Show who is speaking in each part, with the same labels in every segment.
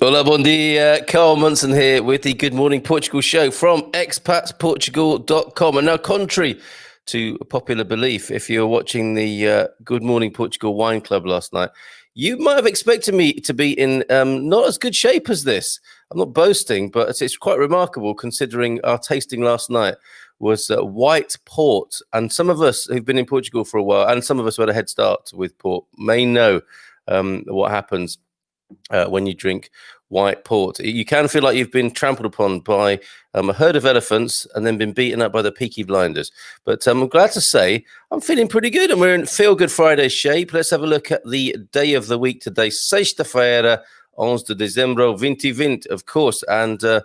Speaker 1: Hola, bon dia. Carl Munson here with the Good Morning Portugal show from expatsportugal.com. And now, contrary to popular belief, if you were watching the Good Morning Portugal Wine Club last night, you might have expected me to be in not as good shape as this. I'm not boasting, but it's quite remarkable considering our tasting last night was white port. And some of us who've been in Portugal for a while, and some of us who had a head start with port, may know what happens when you drink white port. You can feel like you've been trampled upon by a herd of elephants and then been beaten up by the Peaky Blinders. But I'm glad to say I'm feeling pretty good, and we're in Feel Good Friday shape. Let's have a look at the day of the week today. Sexta-feira, 11 de dezembro, 2020, of course, and the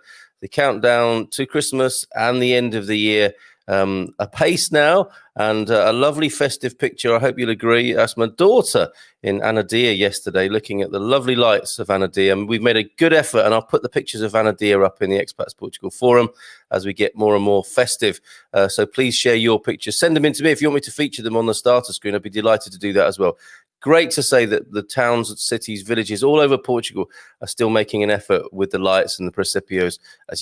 Speaker 1: countdown to Christmas and the end of the year. A pace now, and a lovely festive picture. I hope you'll agree. That's my daughter in Anadia yesterday, looking at the lovely lights of Anadia. And we've made a good effort, and I'll put the pictures of Anadia up in the Expats Portugal forum as we get more and more festive. So please share your pictures. Send them in to me if you want me to feature them on the starter screen. I'd be delighted to do that as well. Great to say that the towns, cities, villages all over Portugal are still making an effort with the lights and the Principios, as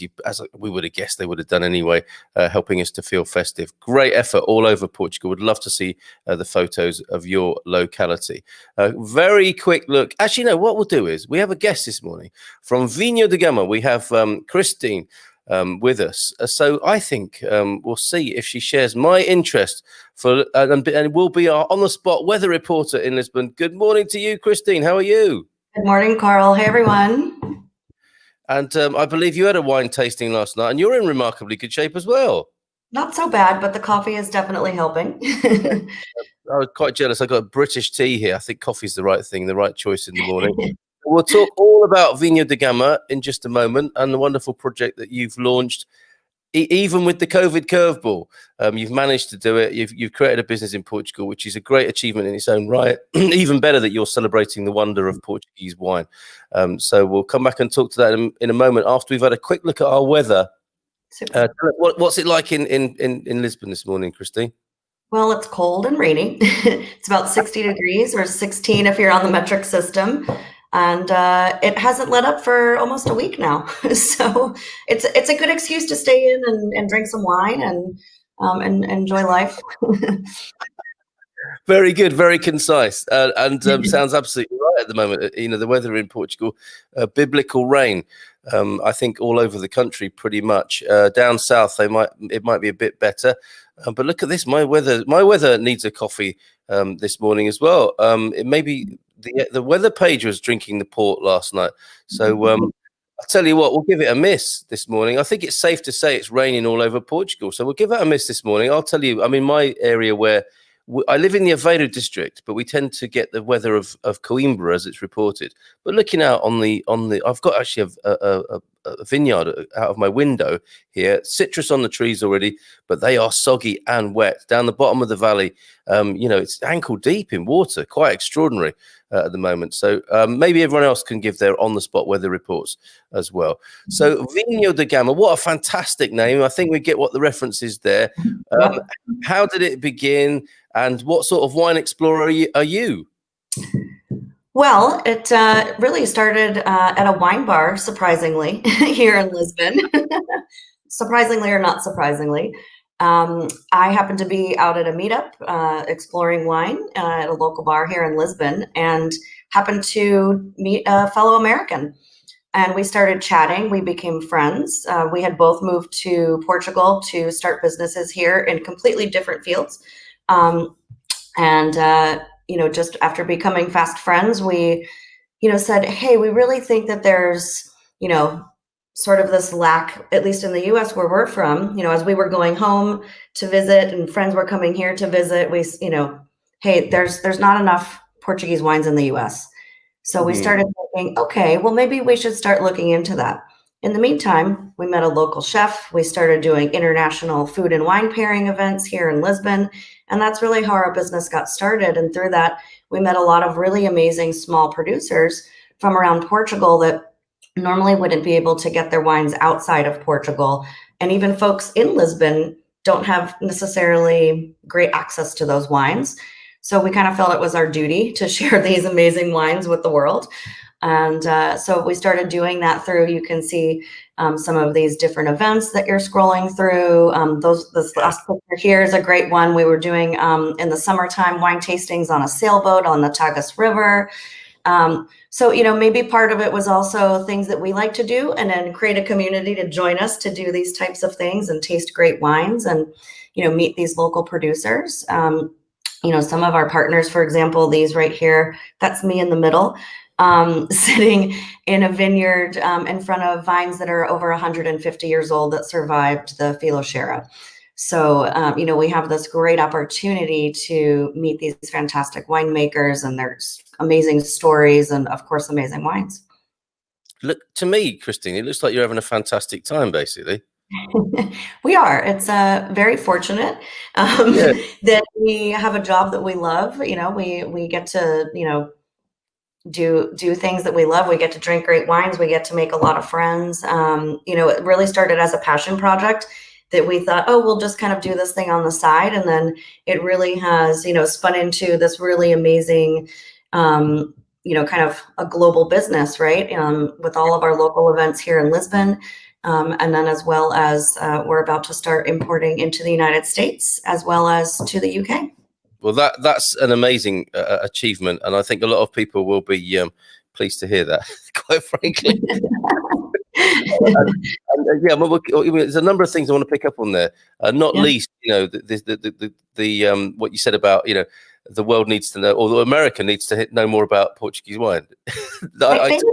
Speaker 1: we would have guessed they would have done anyway, helping us to feel festive. Great effort all over Portugal. Would love to see the photos of your locality. Very quick look. Actually, no, what we'll do is we have a guest this morning from Vinho Da Gama. We have Christine with us. So I think we'll see if she shares my interest for and will be our on-the-spot weather reporter in Lisbon. Good morning to you, Christine. How are you?
Speaker 2: Good morning, Carl. Hey, everyone.
Speaker 1: And I believe you had a wine tasting last night, and you're in remarkably good shape as well.
Speaker 2: Not so bad, but the coffee is definitely helping.
Speaker 1: I was quite jealous. I got a British tea here. I think coffee's the right thing, the right choice in the morning. We'll talk all about Vinho Da Gama in just a moment and the wonderful project that you've launched. Even with the COVID curveball, you've managed to do it. You've created a business in Portugal, which is a great achievement in its own right. Even better that you're celebrating the wonder of Portuguese wine. So we'll come back and talk to that in a moment after we've had a quick look at our weather. What's it like in Lisbon this morning, Christine?
Speaker 2: Well, it's cold and rainy. It's about 60 degrees or 16 if you're on the metric system. And it hasn't let up for almost a week now. So it's a good excuse to stay in and drink some wine and enjoy life.
Speaker 1: Very good, very concise, and sounds absolutely right at the moment. You know, the weather in Portugal, biblical rain. I think all over the country, pretty much. Down south, it might be a bit better. But look at this. My weather needs a coffee this morning as well. It may be the weather page was drinking the port last night. So I'll tell you what, we'll give it a miss this morning. I think it's safe to say it's raining all over Portugal. So we'll give it a miss this morning. I'll tell you, I'm in my area where I live in the Aveiro district, but we tend to get the weather of Coimbra as it's reported. But looking out on the, I've got actually a vineyard out of my window here, citrus on the trees already, but they are soggy and wet down the bottom of the valley. You know, it's ankle deep in water, quite extraordinary at the moment. So maybe everyone else can give their on-the-spot weather reports as well. So Vinho Da Gama, what a fantastic name. I think we get what the reference is there. How did it begin? And what sort of wine explorer are you?
Speaker 2: Well, it really started at a wine bar, surprisingly, here in Lisbon. Surprisingly or not surprisingly. I happened to be out at a meetup exploring wine at a local bar here in Lisbon and happened to meet a fellow American. And we started chatting. We became friends. We had both moved to Portugal to start businesses here in completely different fields. You know, just after becoming fast friends, we, said, hey, we really think that there's, sort of this lack, at least in the US where we're from, as we were going home to visit and friends were coming here to visit, we, hey, there's not enough Portuguese wines in the US. So we started thinking, okay, well, maybe we should start looking into that. In the meantime, we met a local chef. We started doing international food and wine pairing events here in Lisbon. And that's really how our business got started. And through that, we met a lot of really amazing small producers from around Portugal that normally wouldn't be able to get their wines outside of Portugal. And even folks in Lisbon don't have necessarily great access to those wines. So we kind of felt it was our duty to share these amazing wines with the world. And so we started doing that through, you can see some of these different events that you're scrolling through. This last picture here is a great one. We were doing in the summertime wine tastings on a sailboat on the Tagus River. So, maybe part of it was also things that we like to do, and then create a community to join us to do these types of things and taste great wines and, meet these local producers. Some of our partners, for example, these right here, that's me in the middle, sitting in a vineyard in front of vines that are over 150 years old that survived the Filoshera. So, we have this great opportunity to meet these fantastic winemakers and their amazing stories and, of course, amazing wines.
Speaker 1: Look, to me, Christine, it looks like you're having a fantastic time, basically.
Speaker 2: We are. It's very fortunate that we have a job that we love. We get to, do things that we love. We get to drink great wines. We get to make a lot of friends. It really started as a passion project that we thought, oh, we'll just kind of do this thing on the side. And then it really has, spun into this really amazing, kind of a global business, right? With all of our local events here in Lisbon. And then as well as we're about to start importing into the United States as well as to the UK.
Speaker 1: Well, that's an amazing achievement. And I think a lot of people will be pleased to hear that, quite frankly. There's a number of things I want to pick up on there. Not least, the what you said about, the world needs to know, or America needs to know more about Portuguese wine.
Speaker 2: I think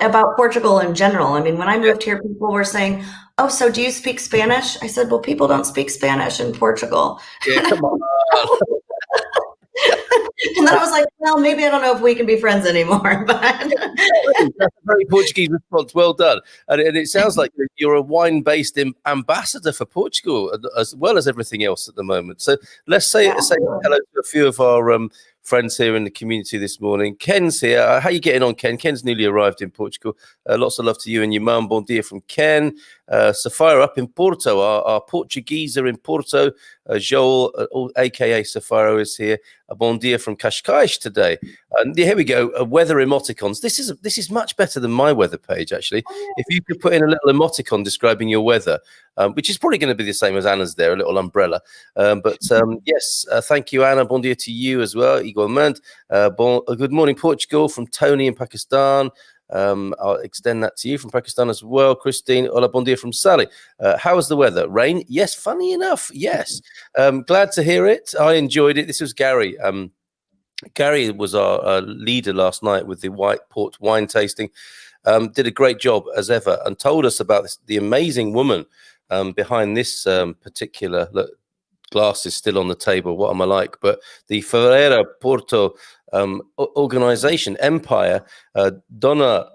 Speaker 2: about Portugal in general. I mean, when I moved here, people were saying, "Oh, so do you speak Spanish?" I said, "Well, people don't speak Spanish in Portugal."
Speaker 1: Yeah, come on.
Speaker 2: And then I was like, well, maybe I don't know if we can be friends anymore. But
Speaker 1: that's a very Portuguese response. Well done. And it sounds like you're a wine-based ambassador for Portugal, as well as everything else at the moment. So let's say hello to a few of our friends here in the community this morning. Ken's here. How are you getting on, Ken? Ken's newly arrived in Portugal. Lots of love to you and your mum. Bon dia from Ken. Sapphira up in Porto. Our Portuguese are in Porto. Joel, aka Sapphira, is here. Bon dia from Cascais today. And here we go. Weather emoticons. This is much better than my weather page, actually. If you could put in a little emoticon describing your weather, which is probably going to be the same as Anna's there, a little umbrella. Yes, thank you, Anna. Bon dia to you as well. Igualmente. Good morning, Portugal, from Tony in Pakistan. I'll extend that to you from Pakistan as well. Christine, hola, bon dia from Sally. How was the weather? Rain? Yes, funny enough, yes. Glad to hear it. I enjoyed it. This was Gary. Gary was our leader last night with the White Port wine tasting. Did a great job as ever and told us about the amazing woman behind this particular glass is still on the table. What am I like? But the Ferreira Porto organization, empire, Donna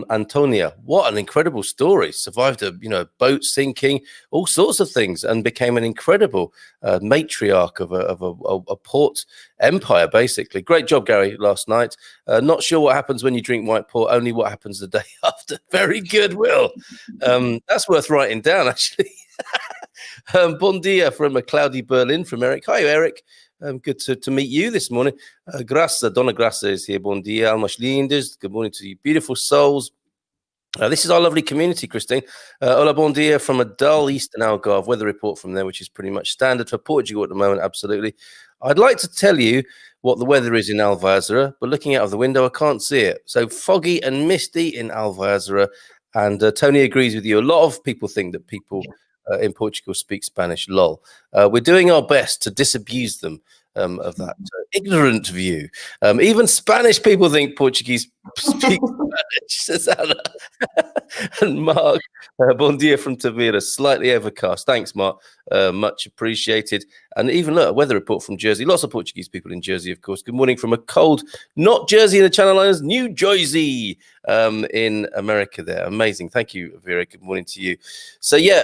Speaker 1: Antonia. What an incredible story. Survived a boat sinking, all sorts of things, and became an incredible matriarch of a port empire, basically. Great job, Gary, last night. Not sure what happens when you drink white port, only what happens the day after. Very good, Will. That's worth writing down, actually. Bon dia from a cloudy Berlin from Eric. Hi, Eric. Good to meet you this morning. Graça, Donna Graça is here. Bon dia, almas lindas. Good morning to you, beautiful souls. This is our lovely community, Christine. Hola, bon dia from a dull eastern Algarve. Weather report from there, which is pretty much standard for Portugal at the moment, absolutely. I'd like to tell you what the weather is in Alvázora, but looking out of the window, I can't see it. So foggy and misty in Alvázora. And Tony agrees with you. A lot of people think that people in Portugal speak Spanish, lol. We're doing our best to disabuse them of that ignorant view. Even Spanish people think Portuguese speak Spanish, says Anna. And Mark, bon dia from Tavira, slightly overcast. Thanks, Mark. Much appreciated. And even look, a weather report from Jersey. Lots of Portuguese people in Jersey, of course. Good morning from a cold, not Jersey in the Channel Islands, New Jersey in America there. Amazing. Thank you, Vera. Good morning to you. So, yeah,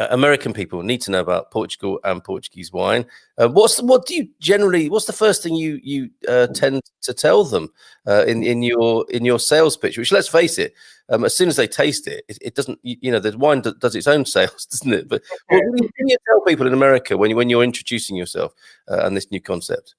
Speaker 1: American people need to know about Portugal and Portuguese wine. What's the first thing you tend to tell them in your sales pitch? Which, let's face it, as soon as they taste it, it doesn't. The wine does its own sales, doesn't it? But what do you tell people in America when you're introducing yourself and this new concept?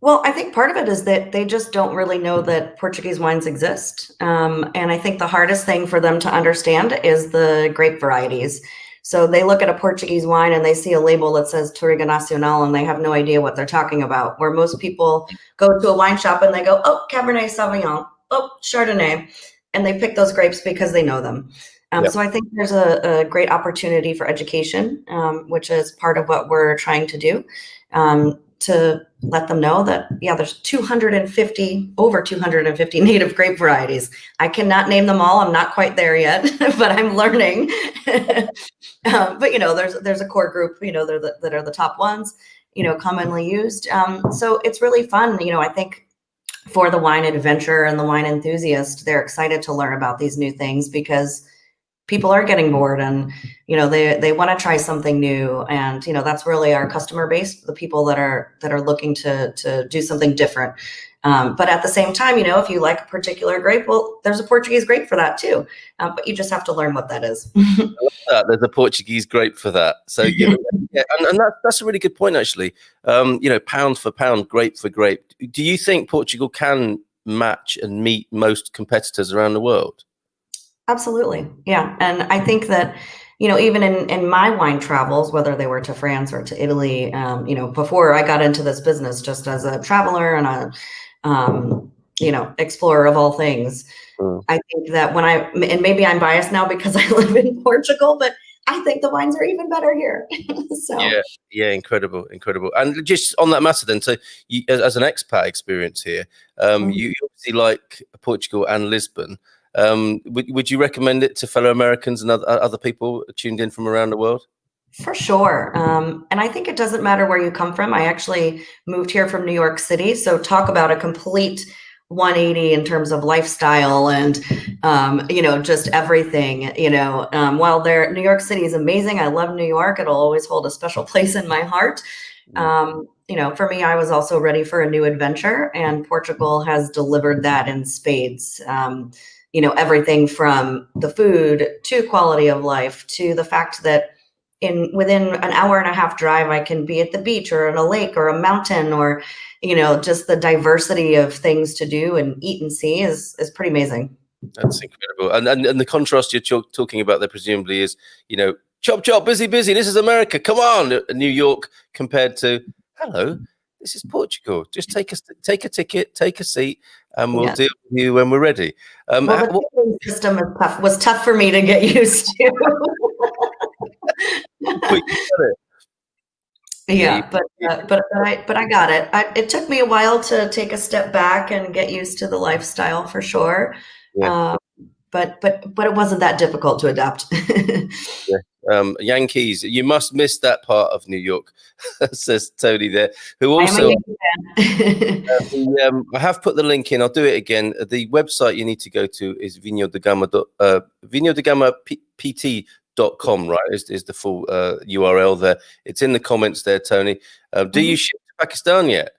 Speaker 2: Well, I think part of it is that they just don't really know that Portuguese wines exist. And I think the hardest thing for them to understand is the grape varieties. So they look at a Portuguese wine and they see a label that says Touriga Nacional and they have no idea what they're talking about. Where most people go to a wine shop and they go, oh, Cabernet Sauvignon, oh, Chardonnay. And they pick those grapes because they know them. So I think there's a great opportunity for education, which is part of what we're trying to do. To let them know that, yeah, there's over 250 native grape varieties. I cannot name them all. I'm not quite there yet, but I'm learning. But, there's a core group, that are the top ones, commonly used. So it's really fun. I think for the wine adventurer and the wine enthusiast, they're excited to learn about these new things because people are getting bored and, they want to try something new. And, that's really our customer base, the people that are looking to do something different. But at the same time, if you like a particular grape, well, there's a Portuguese grape for that too. But you just have to learn what that is.
Speaker 1: There's a Portuguese grape for that. So yeah, and that's a really good point, actually. Pound for pound, grape for grape. Do you think Portugal can match and meet most competitors around the world?
Speaker 2: Absolutely. Yeah. And I think that, even in my wine travels, whether they were to France or to Italy, before I got into this business, just as a traveler and explorer of all things, I think that and maybe I'm biased now because I live in Portugal, but I think the wines are even better here. So
Speaker 1: yeah, incredible. And just on that matter then, so you, as an expat experience here, you obviously like Portugal and Lisbon. Would you recommend it to fellow Americans and other people tuned in from around the world?
Speaker 2: For sure. And I think it doesn't matter where you come from. I actually moved here from New York City. So talk about a complete 180 in terms of lifestyle and, just everything, while New York City is amazing. I love New York. It'll always hold a special place in my heart. For me, I was also ready for a new adventure, and Portugal has delivered that in spades. Everything from the food to quality of life to the fact that within an hour and a half drive, I can be at the beach or in a lake or a mountain, or, just the diversity of things to do and eat and see is pretty amazing.
Speaker 1: That's incredible. And the contrast you're talking about there presumably is, chop, chop, busy, busy. This is America. Come on. New York compared to, hello, this is Portugal. Just take a ticket, take a seat, and we'll deal with you when we're ready.
Speaker 2: The system was tough for me to get used to. Yeah, but I got it. It took me a while to take a step back and get used to the lifestyle for sure. Yeah. But it wasn't that difficult to adapt.
Speaker 1: Yeah. Yankees, you must miss that part of New York, says Tony there, who also I have put the link in. I'll do it again. The website you need to go to is Vinho Da Gama, Vinho Da Gama PT.com, right? Is the full URL there. It's in the comments there, Tony. Do you ship to Pakistan yet?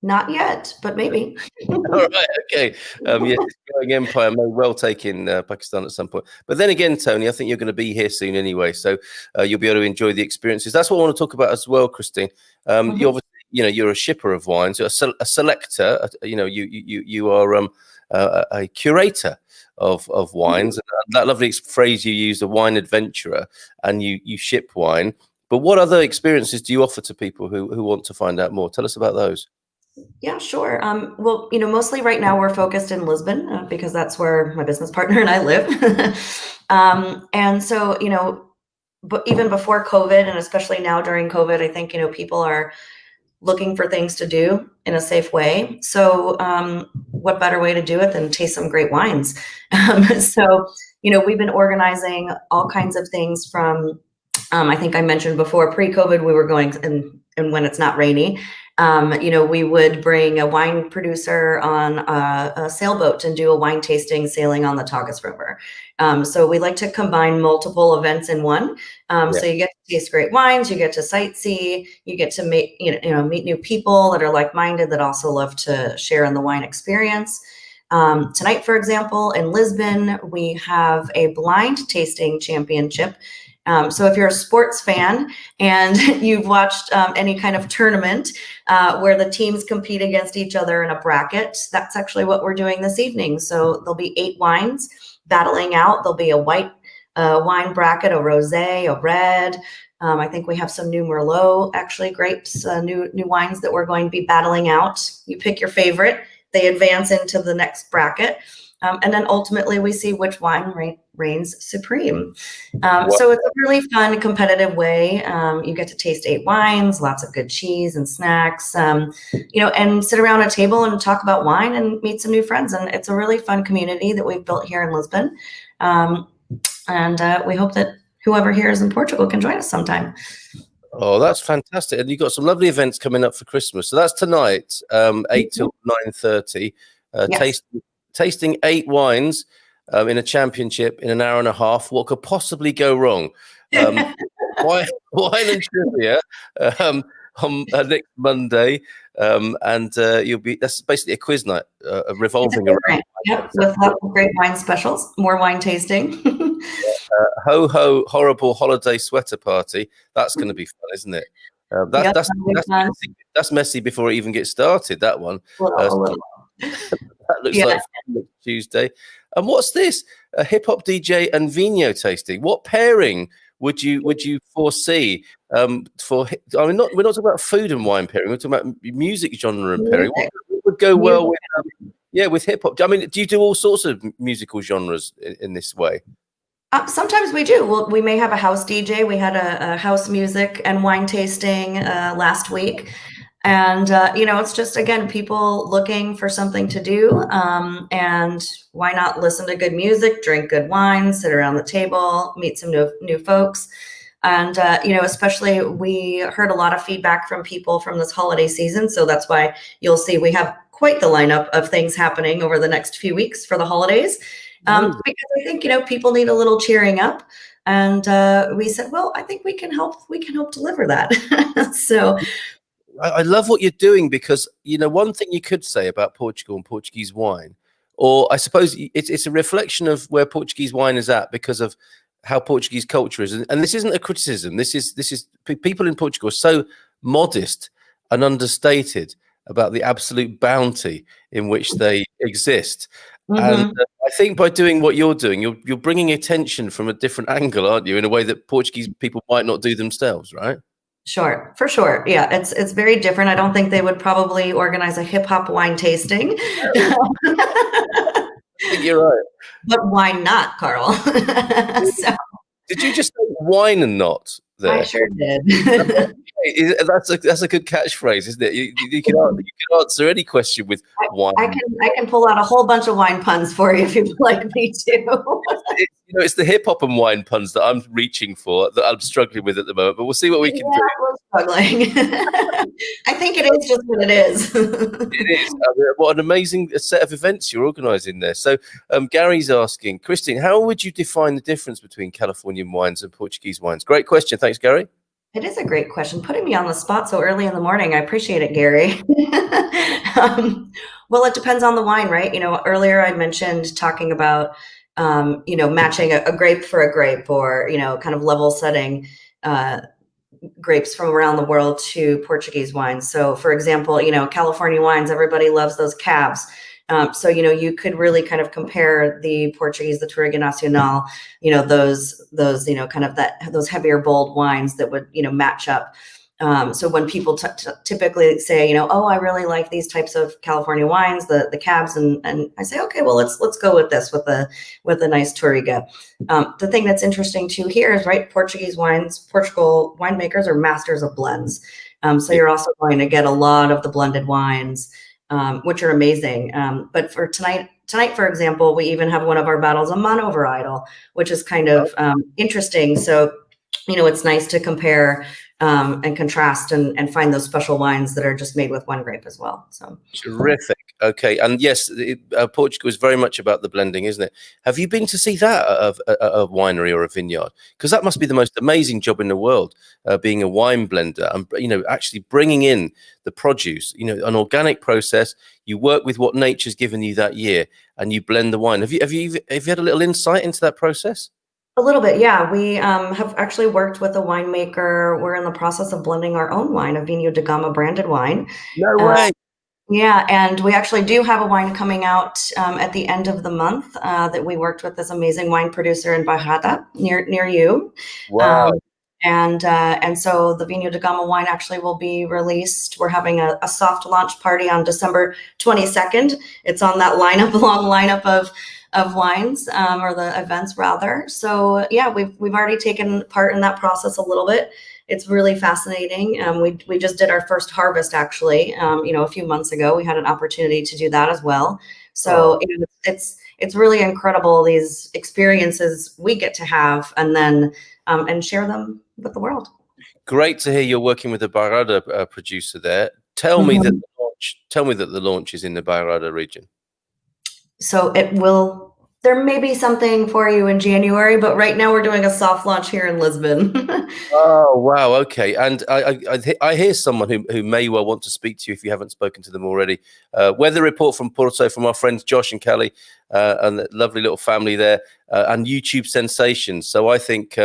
Speaker 2: Not yet, but maybe.
Speaker 1: All right, okay. Yes, it's growing empire may well take in Pakistan at some point. But then again, Tony, I think you're going to be here soon anyway, so you'll be able to enjoy the experiences. That's what I want to talk about as well, Christine. You obviously, you're a shipper of wines, a selector. You are a curator of wines. And that lovely phrase you used, a wine adventurer, and you ship wine. But what other experiences do you offer to people who want to find out more? Tell us about those.
Speaker 2: Yeah, sure. Well, mostly right now we're focused in Lisbon because that's where my business partner and I live. And so, but even before COVID and especially now during COVID, I think, people are looking for things to do in a safe way. So what better way to do it than taste some great wines? So, we've been organizing all kinds of things from, I think I mentioned before, pre-COVID, we were going, and when it's not rainy, we would bring a wine producer on a sailboat and do a wine tasting sailing on the Tagus River. So we like to combine multiple events in one. So you get to taste great wines, you get to sightsee, you get to meet new people that are like-minded that also love to share in the wine experience. Tonight, for example, in Lisbon, we have a blind tasting championship. So if you're a sports fan and you've watched any kind of tournament where the teams compete against each other in a bracket, that's actually what we're doing this evening. So there'll be 8 wines battling out. There'll be a white wine bracket, a rosé, a red. I think we have some new Merlot, actually grapes, new wines that we're going to be battling out. You pick your favorite. They advance into the next bracket. And then ultimately we see which wine reigns supreme. So it's a really fun, competitive way. You get to taste 8 wines, lots of good cheese and snacks, and sit around a table and talk about wine and meet some new friends. And it's a really fun community that we've built here in Lisbon. And we hope that whoever here is in Portugal can join us sometime.
Speaker 1: Oh, that's fantastic. And you've got some lovely events coming up for Christmas. So that's tonight, 8 till 9:30.
Speaker 2: Yes.
Speaker 1: Tasting 8 wines in a championship in an hour and a half. What could possibly go wrong? Wine and trivia on next Monday. And that's basically a quiz night revolving around.
Speaker 2: Yep, with lots of great wine specials, more wine tasting.
Speaker 1: Ho ho horrible holiday sweater party. That's going to be fun, isn't it? That's messy before it even gets started. That one. That looks like fun Tuesday. And what's this? A hip hop DJ and vino tasting. What pairing would you foresee? We're not talking about food and wine pairing. We're talking about music genre and pairing. What would go well with with hip hop? I mean, do you do all sorts of musical genres in this way?
Speaker 2: Sometimes we do. Well, we may have a house DJ. We had a house music and wine tasting last week. And, it's just, again, people looking for something to do. And why not listen to good music, drink good wine, sit around the table, meet some new folks. And, especially we heard a lot of feedback from people from this holiday season. So that's why you'll see we have quite the lineup of things happening over the next few weeks for the holidays. Because I think, people need a little cheering up. And we said, well, I think we can help deliver that. So
Speaker 1: I love what you're doing because, one thing you could say about Portugal and Portuguese wine, or I suppose it's a reflection of where Portuguese wine is at because of how Portuguese culture is. And this isn't a criticism. This is people in Portugal are so modest and understated about the absolute bounty in which they exist. And I think by doing what you're doing, you're bringing attention from a different angle, aren't you? In a way that Portuguese people might not do themselves, right?
Speaker 2: Sure, for sure. Yeah, it's very different. I don't think they would probably organize a hip hop wine tasting.
Speaker 1: I think you're right.
Speaker 2: But why not, Carl?
Speaker 1: Did you just say wine and not there?
Speaker 2: I sure did.
Speaker 1: That's a good catchphrase, isn't it? You can answer any question with wine.
Speaker 2: I can pull out a whole bunch of wine puns for you if you'd like me to.
Speaker 1: It's the hip hop and wine puns that I'm reaching for, that I'm struggling with at the moment. But we'll see what we can do.
Speaker 2: We're struggling. I think it is just what it is.
Speaker 1: It is. What an amazing set of events you're organising there. So Gary's asking, Christine, how would you define the difference between Californian wines and Portuguese wines? Great question. Thanks, Gary.
Speaker 2: It is a great question. Putting me on the spot so early in the morning. I appreciate it, Gary. Well, it depends on the wine, right? Earlier I mentioned talking about, matching a grape for a grape, or, kind of level setting grapes from around the world to Portuguese wines. So for example, California wines, everybody loves those cabs. So, you could really kind of compare the Portuguese, the Touriga Nacional, those kind of those heavier, bold wines that would, match up. So when people typically say, oh, I really like these types of California wines, the cabs, and I say, okay, well, let's go with this, with a nice Touriga. The thing that's interesting too here is, right, Portuguese wines, Portugal winemakers are masters of blends. So you're also going to get a lot of the blended wines, which are amazing. But for tonight, for example, we even have one of our battles, a mono varietal, which is kind of interesting. So, it's nice to compare and contrast and find those special wines that are just made with one grape as well. So
Speaker 1: terrific. Okay, and yes, Portugal is very much about the blending, isn't it? Have you been to see that of a winery or a vineyard? Because that must be the most amazing job in the world, being a wine blender and actually bringing in the produce. An organic process. You work with what nature's given you that year, and you blend the wine. Have you had a little insight into that process?
Speaker 2: A little bit, yeah. We have actually worked with a winemaker. We're in the process of blending our own wine, a Vinho Da Gama branded wine.
Speaker 1: No
Speaker 2: Uh,
Speaker 1: way.
Speaker 2: yeah, and we actually do have a wine coming out at the end of the month that we worked with this amazing wine producer in Barrada near you. Um,
Speaker 1: Wow.
Speaker 2: and so the Vinho de Gama wine actually will be released. We're having a soft launch party on December 22nd. It's on that lineup, long lineup of wines, or the events rather. So yeah, we've already taken part in that process a little bit. It's really fascinating. We just did our first harvest actually, a few months ago. We had an opportunity to do that as well. So
Speaker 1: Oh,
Speaker 2: it's really incredible, these experiences we get to have, and share them with the world.
Speaker 1: great to hear you're working with the Bairrada producer there. Tell me that
Speaker 2: Mhm.
Speaker 1: the launch. Tell me that the launch is in the Bairrada region.
Speaker 2: So there may be something for you in January, but right now we're doing a soft launch here in Lisbon.
Speaker 1: Oh wow, okay. And I hear someone who may well want to speak to you if you haven't spoken to them already. Weather report from Porto from our friends Josh and Kelly and the lovely little family there, and YouTube sensations. So I think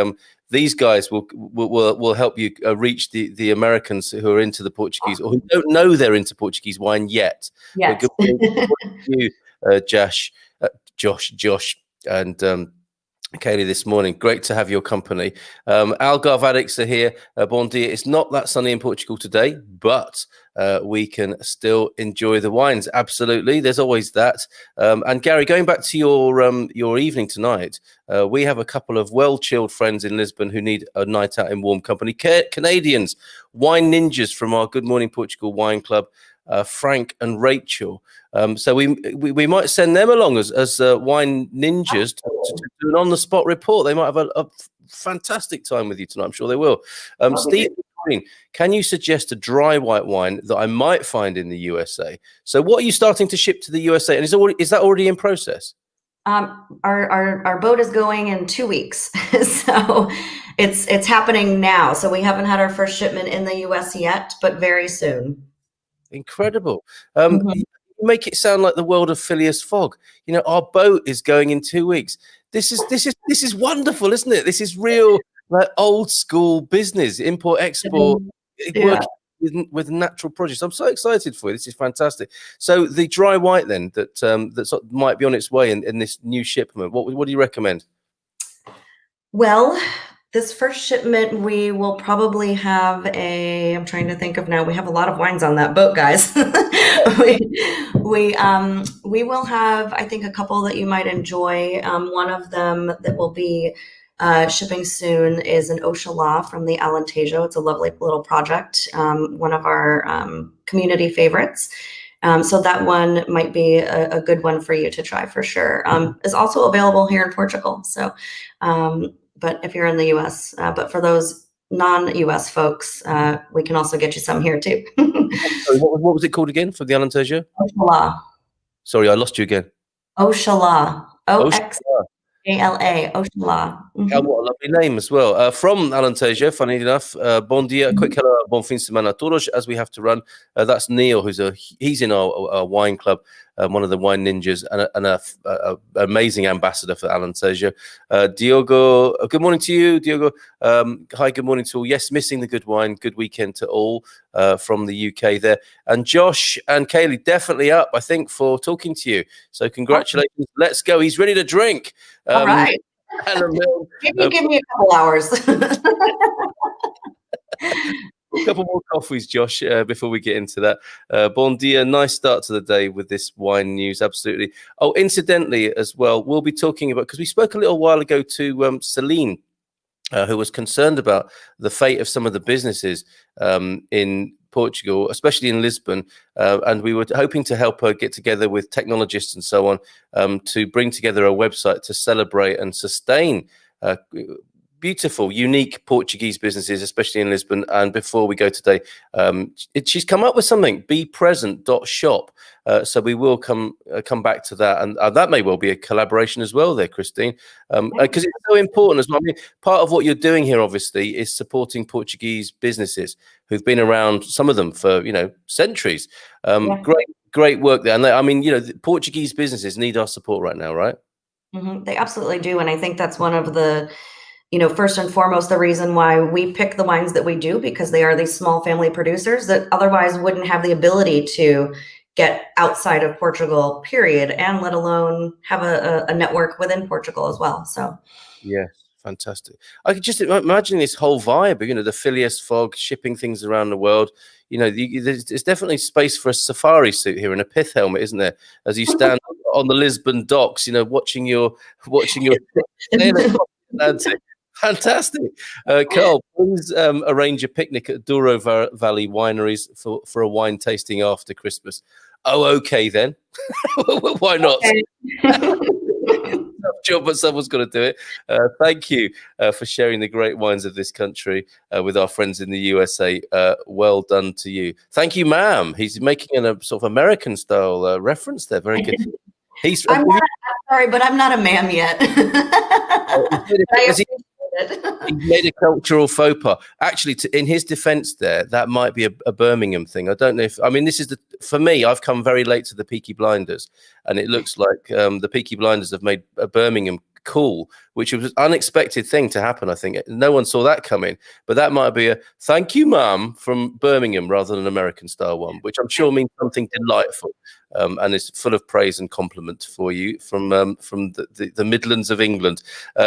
Speaker 1: these guys will help you reach the Americans who are into the Portuguese or who don't know they're into Portuguese wine yet. But
Speaker 2: Yes.
Speaker 1: good morning to you, Josh, and Kaylee this morning. Great to have your company. Algarve addicts are here. Bon dia. It's not that sunny in Portugal today, but we can still enjoy the wines. Absolutely. There's always that. And Gary, going back to your evening tonight, we have a couple of well-chilled friends in Lisbon who need a night out in warm company. Canadians, wine ninjas from our Good Morning Portugal Wine Club. Frank and Rachel. So we might send them along as wine ninjas to do an on the spot report. They might have a fantastic time with you tonight. I'm sure they will. Steve, can you suggest a dry white wine that I might find in the USA? So what are you starting to ship to the USA? And is that already in process?
Speaker 2: Our boat is going in 2 weeks, so it's happening now. So we haven't had our first shipment in the US yet, but very soon.
Speaker 1: Incredible.
Speaker 2: Mhm.
Speaker 1: You make it sound like the world of Phileas Fogg. You know, our boat is going in 2 weeks. This is wonderful, isn't it? This is real, like old school business, import export,
Speaker 2: Yeah.
Speaker 1: working with natural produce. I'm so excited for you. This is fantastic. So the dry white then that sort of might be on its way in this new shipment. What do you recommend?
Speaker 2: Well, this first shipment, we will probably have I'm trying to think of now, we have a lot of wines on that boat, guys. We will have, I think, a couple that you might enjoy. One of them that will be shipping soon is an Ochala from the Alentejo. It's a lovely little project, one of our community favorites. So that one might be a good one for you to try for sure. Is also available here in Portugal. So, but if you're in the US, but for those non-US folks, we can also get you some here too.
Speaker 1: Sorry, what was it called again for the Alentejo?
Speaker 2: Ochala.
Speaker 1: Sorry, I lost you again.
Speaker 2: Ochala.
Speaker 1: Oh,
Speaker 2: Oxala. Ochala.
Speaker 1: what a lovely name as well. From Alentejo, funny enough. Bon dia, quick hello, bon fin de semana a todos, as we have to run. That's Neil, he's in our wine club, one of the wine ninjas, and a amazing ambassador for Alentejo. Diogo, good morning to you, Diogo. Hi, good morning to all. Yes, missing the good wine. Good weekend to all from the UK there. And Josh and Kaylee definitely up, I think, for talking to you. So congratulations. Let's go. He's ready to drink.
Speaker 2: All right.
Speaker 1: Hello,
Speaker 2: Maybe give me a couple hours.
Speaker 1: a couple more coffees, Josh, before we get into that. Bon dia, nice start to the day with this wine news, absolutely. Oh, incidentally, as well, we'll be talking about, because we spoke a little while ago to Celine, who was concerned about the fate of some of the businesses in Portugal, especially in Lisbon. And we were hoping to help her get together with technologists and so on to bring together a website to celebrate and sustain beautiful, unique Portuguese businesses, especially in Lisbon. And before we go today, she's come up with something, bepresent.shop. So we will come back to that. And that may well be a collaboration as well there, Christine, because it's so important as well. I mean, part of what you're doing here, obviously, is supporting Portuguese businesses who've been around, some of them for, centuries.
Speaker 2: Yeah.
Speaker 1: Great work there. And I mean, the Portuguese businesses need our support right now, right?
Speaker 2: They absolutely do, and I think that's one of the, first and foremost, the reason why we pick the wines that we do, because they are these small family producers that otherwise wouldn't have the ability to get outside of Portugal, period, and let alone have a network within Portugal as well. So
Speaker 1: Yes, fantastic. I could just imagine this whole vibe, the Phileas Fogg shipping things around the world. There's definitely space for a safari suit here and a pith helmet, isn't there? As you stand on the Lisbon docks, watching your sail across the Atlantic. Fantastic. Carl, please arrange a picnic at Douro Valley Wineries for a wine tasting after Christmas. Oh, okay then. Why not?
Speaker 2: okay.
Speaker 1: Job, but someone's got to do it. Thank you for sharing the great wines of this country with our friends in the USA. Well done to you. Thank you, ma'am. He's making a sort of American style reference there. Very good.
Speaker 2: I'm sorry, but I'm not a ma'am yet.
Speaker 1: He made a cultural faux pas. Actually, in his defense there, that might be a Birmingham thing. I don't know if, this is for me, I've come very late to the Peaky Blinders, and it looks like the Peaky Blinders have made a Birmingham cool, which was an unexpected thing to happen. I think no one saw that coming, but that might be a thank you, ma'am, from Birmingham rather than an American style one, which I'm sure means something delightful. And is full of praise and compliment for you from the Midlands of England.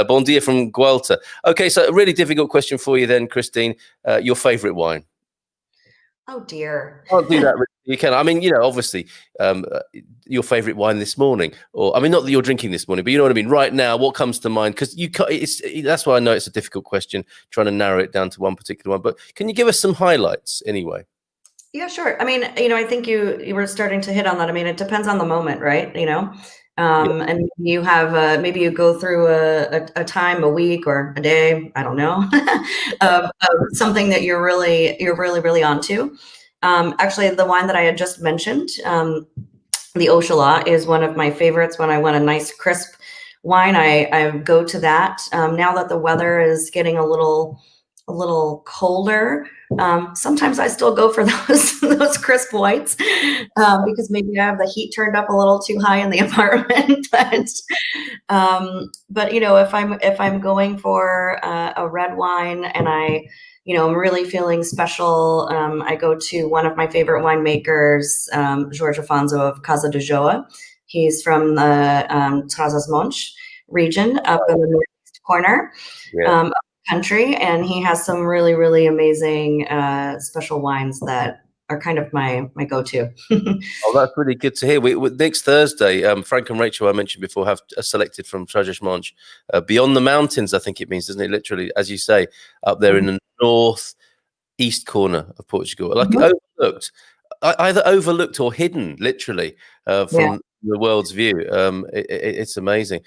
Speaker 1: Bon dia from Guelta. Okay, so a really difficult question for you then, Christine. Your favourite wine?
Speaker 2: Oh dear.
Speaker 1: Can't do that. You can. Obviously, your favourite wine this morning, or not that you're drinking this morning, but you know what I mean. Right now, what comes to mind? Because you can't. That's why I know it's a difficult question, trying to narrow it down to one particular one. But can you give us some highlights anyway?
Speaker 2: Yeah, sure. I think you were starting to hit on that. It depends on the moment, right? And you have maybe you go through a time, a week or a day, I don't know, of something that you're really onto. Actually, the wine that I had just mentioned, the Ochala, is one of my favorites. When I want a nice crisp wine, I go to that. Now that the weather is getting a little colder, sometimes I still go for those crisp whites, because maybe I have the heat turned up a little too high in the apartment. But if I'm going for a red wine and I'm really feeling special, I go to one of my favorite winemakers, Jorge Afonso of Casa de Joa. He's from the Trás-os-Montes region up in the northeast corner.
Speaker 1: Yeah.
Speaker 2: Country, and he has some really amazing special wines that are kind of my go-to.
Speaker 1: Oh, that's really good to hear. Next Thursday, Frank and Rachel, I mentioned before, have selected from Trás-os-Montes, Beyond the Mountains, I think it means, doesn't it? Literally, as you say, up there in the north east corner of Portugal, like overlooked, either overlooked or hidden, literally, from the world's view. It's amazing.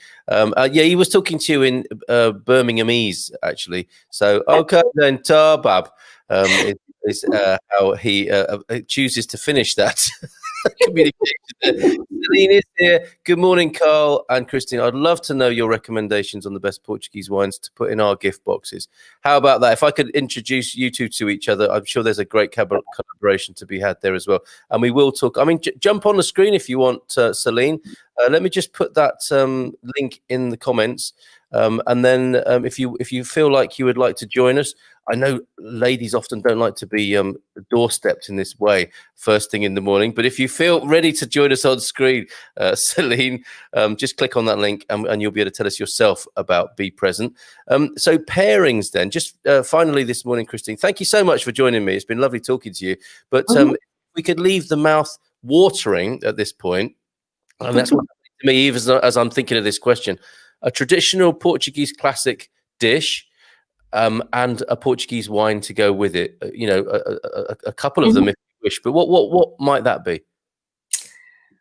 Speaker 1: He was talking to you in Birminghamese, actually. So, okay, then, Tarbab is how he chooses to finish that communication. Celine is here. Good morning, Carl and Christine. I'd love to know your recommendations on the best Portuguese wines to put in our gift boxes. How about that? If I could introduce you two to each other, I'm sure there's a great collaboration to be had there as well. And we will talk. Jump on the screen if you want, Celine. Let me just put that link in the comments. And then if you feel like you would like to join us, I know ladies often don't like to be doorstepped in this way first thing in the morning, but if you feel ready to join us on screen, Celine, just click on that link and you'll be able to tell us yourself about Be Present. So Pairings then, just finally this morning, Christine, thank you so much for joining me. It's been lovely talking to you, but we could leave the mouth watering at this point, and that's what to me, even as I'm thinking of this question, a traditional Portuguese classic dish, and a Portuguese wine to go with it. A couple of them if you wish. But what might that be?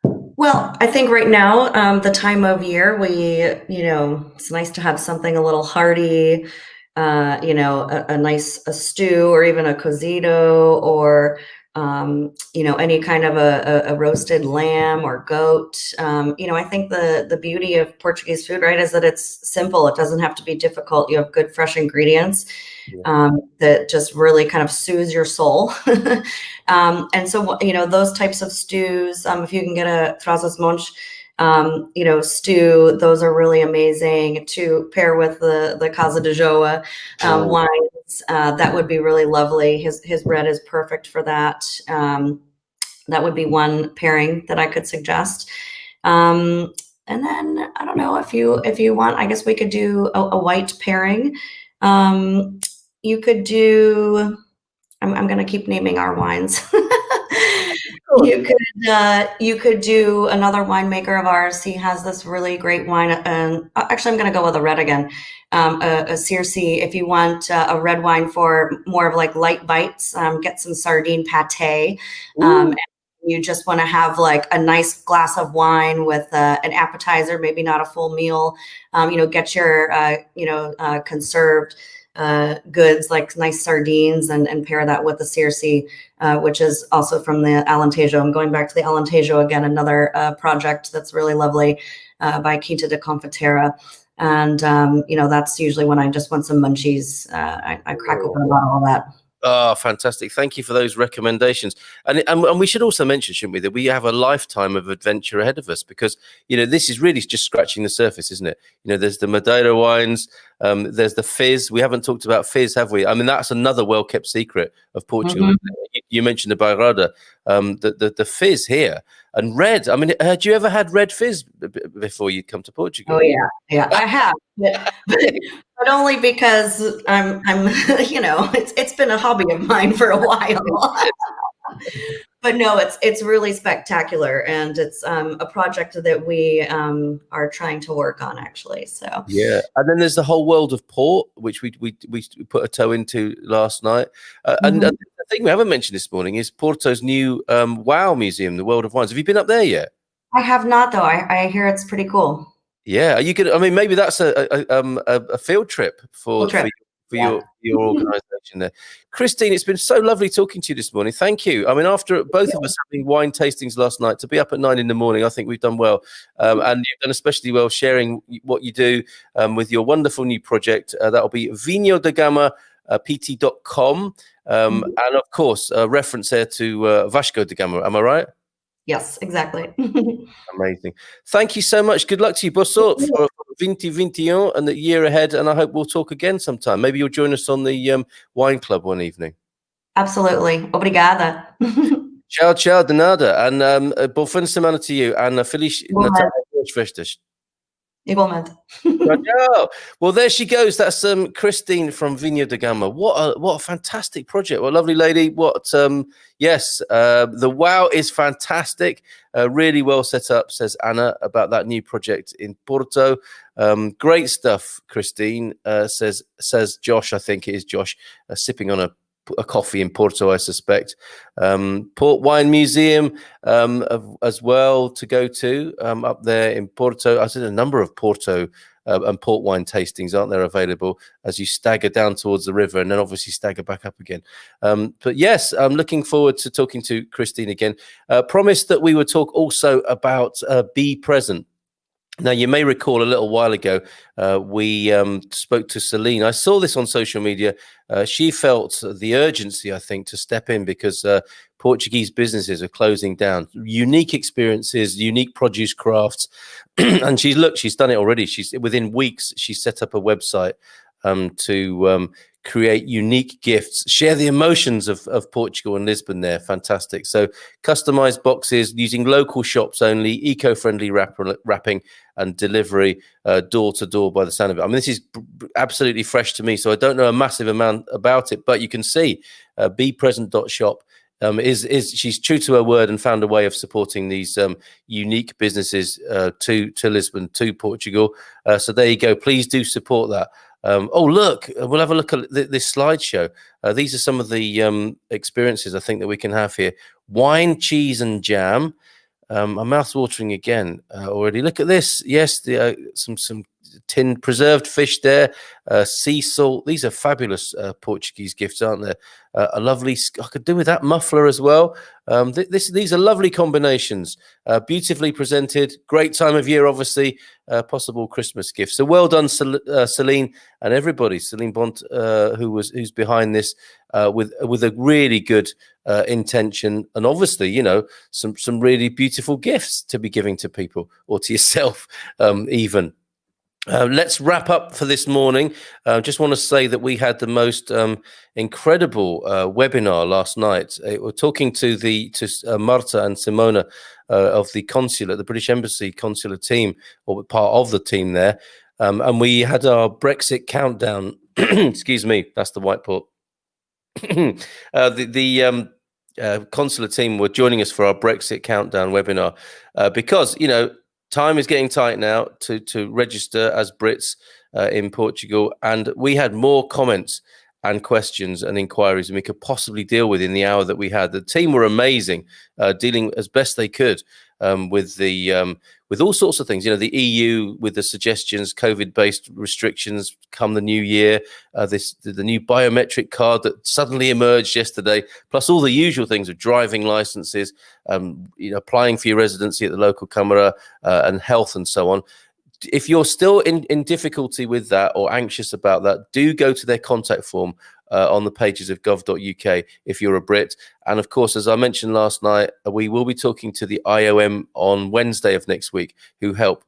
Speaker 2: Well, I think right now, the time of year, it's nice to have something a little hearty, a nice stew or even a cozido, or any kind of a roasted lamb or goat. I think the beauty of Portuguese food, right, is that it's simple. It doesn't have to be difficult. You have good, fresh ingredients that just really kind of soothe your soul. And so, those types of stews, if you can get a Trás-os-Montes, stew. Those are really amazing to pair with the Casa de Joa wines. That would be really lovely. His red is perfect for that. That would be one pairing that I could suggest. And then I don't know if you want, I guess we could do a white pairing. You could do. I'm going to keep naming our wines. You could do another winemaker of ours. He has this really great wine, and actually, I'm going to go with a red again. A Circe. If you want a red wine for more of like light bites, get some sardine pate. And you just want to have like a nice glass of wine with an appetizer, maybe not a full meal. Get your conserved goods like nice sardines and pair that with the Circe, which is also from the Alentejo. I'm going back to the Alentejo again, another project that's really lovely by Quinta de Confitera. And, that's usually when I just want some munchies. I crack open about all that.
Speaker 1: Oh, fantastic. Thank you for those recommendations. And we should also mention, shouldn't we, that we have a lifetime of adventure ahead of us, because, this is really just scratching the surface, isn't it? There's the Madeira wines, there's the fizz. We haven't talked about fizz, have we? I mean, that's another well-kept secret of Portugal. Mm-hmm. You mentioned the Bairrada, the fizz here. And red, I mean, had you ever had red fizz before you come to Portugal?
Speaker 2: Oh, yeah, I have. But only because I'm it's been a hobby of mine for a while. But no, it's really spectacular, and it's a project that we are trying to work on, actually. So
Speaker 1: yeah, and then there's the whole world of port, which we put a toe into last night. And the thing we haven't mentioned this morning is Porto's new WOW museum, the World of Wines. Have you been up there yet?
Speaker 2: I have not, though. I hear it's pretty cool.
Speaker 1: Yeah, you could. I mean, maybe that's a field trip for your organisation there. Christine, it's been so lovely talking to you this morning. Thank you. I mean, after both of us having wine tastings last night, to be up at 9 a.m, I think we've done well. And you've done especially well sharing what you do with your wonderful new project. That'll be Vinho Da Gama, pt.com. And of course, a reference there to Vasco da Gama. Am I right?
Speaker 2: Yes, exactly.
Speaker 1: Amazing. Thank you so much. Good luck to you, Boss, for 2021 and the year ahead. And I hope we'll talk again sometime. Maybe you'll join us on the wine club one evening.
Speaker 2: Absolutely. Obrigada.
Speaker 1: Ciao, ciao, de nada. And bom fim de semana to you. And feliz Natal e festas.
Speaker 2: Igualmente.
Speaker 1: Well, there she goes. That's Christine from Vinho Da Gama. What a fantastic project. What a lovely lady. The WOW is fantastic. Really well set up, says Anna, about that new project in Porto. Great stuff, Christine, says Josh. I think it is Josh, sipping on a coffee in Porto, I suspect. Port Wine Museum as well to go to up there in Porto. I said a number of Porto and port wine tastings, aren't there, available as you stagger down towards the river and then obviously stagger back up again. But yes, I'm looking forward to talking to Christine again. Promised that we would talk also about Be Present. Now, you may recall a little while ago, we spoke to Celine. I saw this on social media. She felt the urgency, I think, to step in because Portuguese businesses are closing down. Unique experiences, unique produce crafts. And she's done it already. Within weeks, she set up a website to create unique gifts, share the emotions of Portugal and Lisbon there. Fantastic. So customized boxes using local shops only, eco-friendly wrapping and delivery door to door by the sound of it. I mean, this is absolutely fresh to me, so I don't know a massive amount about it, but you can see bepresent.shop. She's true to her word and found a way of supporting these unique businesses to Lisbon, to Portugal. So there you go. Please do support that. Look, we'll have a look at this slideshow. These are some of the experiences I think that we can have here. Wine, cheese, and jam. My mouth's watering again already. Look at this. Yes, some tinned preserved fish there, sea salt. These are fabulous Portuguese gifts, aren't they? A lovely, I could do with that muffler as well. These are lovely combinations, beautifully presented, great time of year, obviously, possible Christmas gifts. So well done, Celine and everybody. Celine Bont, who's behind this, with a really good intention, and obviously, you know, some really beautiful gifts to be giving to people or to yourself, even. Let's wrap up for this morning. Just want to say that we had the most incredible webinar last night. We're talking to Marta and Simona of the consulate, the British Embassy consular team, or part of the team there. And we had our Brexit countdown. Excuse me, that's the white port. Consular team were joining us for our Brexit countdown webinar because, you know, time is getting tight now to register as Brits in Portugal, and we had more comments and questions and inquiries than we could possibly deal with in the hour that we had. The team were amazing, dealing as best they could with all sorts of things. You know, the EU with the suggestions, COVID-based restrictions come the new year, the new biometric card that suddenly emerged yesterday, plus all the usual things of driving licenses, you know, applying for your residency at the local Camera, and health and so on. If you're still in difficulty with that or anxious about that, do go to their contact form on the pages of gov.uk if you're a Brit. And of course, as I mentioned last night, we will be talking to the IOM on Wednesday of next week, who help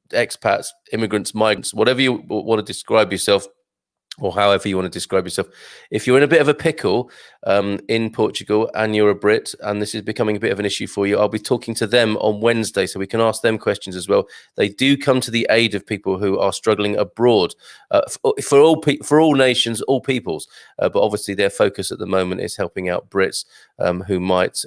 Speaker 1: expats, immigrants, migrants, whatever you want to describe yourself, or however you want to describe yourself. If you're in a bit of a pickle in Portugal and you're a Brit and this is becoming a bit of an issue for you, I'll be talking to them on Wednesday so we can ask them questions as well. They do come to the aid of people who are struggling abroad, for all nations, all peoples. But obviously their focus at the moment is helping out Brits who might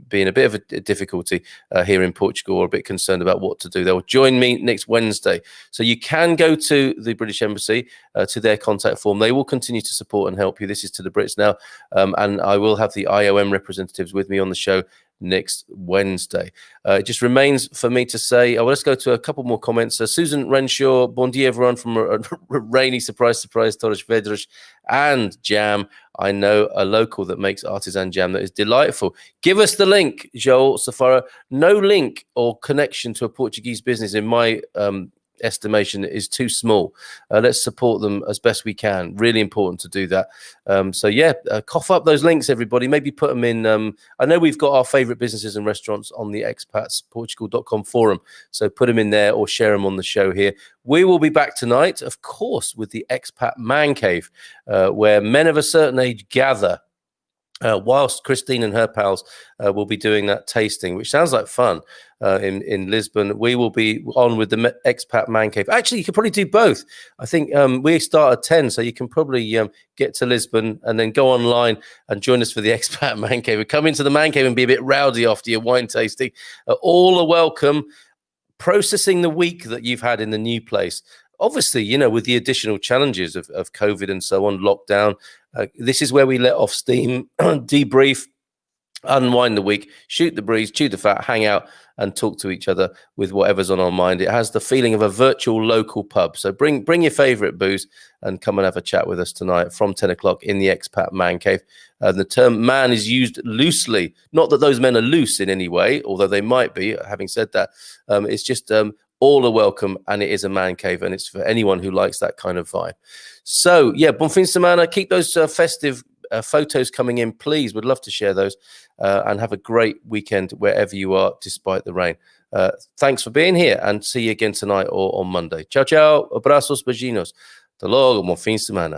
Speaker 1: be in a bit of a difficulty here in Portugal, or a bit concerned about what to do. They'll join me next Wednesday. So you can go to the British Embassy, to their contact form. They will continue to support and help you. This is to the Brits now. And I will have the IOM representatives with me on the show next Wednesday. It just remains for me to say, let's go to a couple more comments. Susan Renshaw, bon dia everyone from a rainy, surprise, Torres Vedras, and jam. I know a local that makes artisan jam that is delightful. Give us the link, Joel Safara. No link or connection to a Portuguese business in my estimation is too small. Let's support them as best we can. Really important to do that. So yeah, cough up those links, everybody. Maybe put them in. I know we've got our favorite businesses and restaurants on the expatsportugal.com forum, so put them in there or share them on the show here. We will be back tonight, of course, with the Expat Man Cave, where men of a certain age gather. Whilst Christine and her pals will be doing that tasting, which sounds like fun, in Lisbon. We will be on with the Expat Man Cave. Actually, you could probably do both. I think we start at 10, so you can probably get to Lisbon and then go online and join us for the Expat Man Cave. We come into the Man Cave and be a bit rowdy after your wine tasting. All are welcome. Processing the week that you've had in the new place. Obviously, you know, with the additional challenges of COVID and so on, lockdown, this is where we let off steam, debrief, unwind the week, shoot the breeze, chew the fat, hang out and talk to each other with whatever's on our mind. It has the feeling of a virtual local pub. So bring your favorite booze and come and have a chat with us tonight from 10 o'clock in the Expat Man Cave. The term man is used loosely. Not that those men are loose in any way, although they might be. Having said that, it's just all are welcome, and it is a man cave, and it's for anyone who likes that kind of vibe. So yeah, bon fin de semana. Keep those festive photos coming in, please. Would love to share those, and have a great weekend wherever you are, despite the rain. Thanks for being here, and see you again tonight or on Monday. Ciao, ciao. Abrazos, beijinhos. Hasta luego. Bon fin de semana.